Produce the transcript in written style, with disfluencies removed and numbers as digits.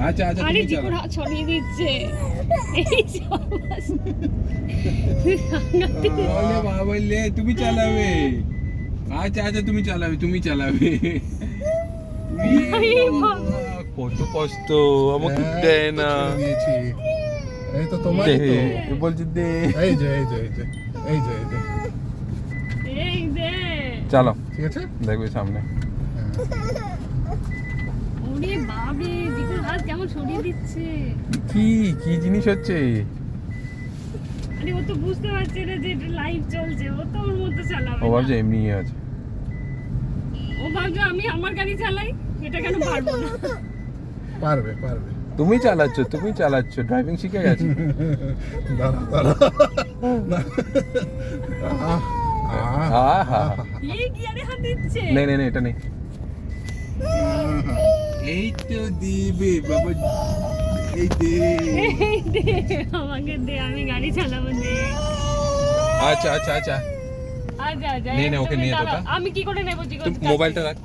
আচ্ছা আচ্ছা আরে তুমি জিকুর চালাও। হাত ছড়িয়ে দিচ্ছে এই সবাস ওলে বাবা লে তুমি চালাবে। আচ্ছা আচ্ছা তুমি চালাবে। আরে বাবা। কত কষ্ট আমাকে দেয় না। ছেড়ে দিয়েছি। এই তো তোমার দে, তো বলছি দে। এই যে এই যে এই যে এই যে এই যে এই দে চালো ঠিক আছে দেখবে সামনে। ওরে বাবা জিকুর হাত কেমন ছড়িয়ে দিচ্ছে কি কি জিনিস হচ্ছে? আরে ও তো বুঝতে পারছে না যে এটা লাইভ চলছে ও তো ওর মধ্যে চালাবে ও না। ভাবছে এমনি আছে। ও ভাবছে আমি আমার গাড়ি চালাই এটা কেন পারবো না পারবে পারবে তুমি চালাচ্ছ ড্রাইভিং শিখে গেছে। দাঁড়া দাঁড়া আহা এই গিয়ারে হাত দিচ্ছে নেই এটা নেই। এই তো দিবে বাবা, এই দে। এই দে আমাকে দে আমি গাড়ি চালাবো দে আচ্ছা আচ্ছা আচ্ছা নে, ওকে নিয়ে তো দাঁড়াও, তা। আমি কি করে নেবো জিগো তুমি মোবাইলটা রাখ।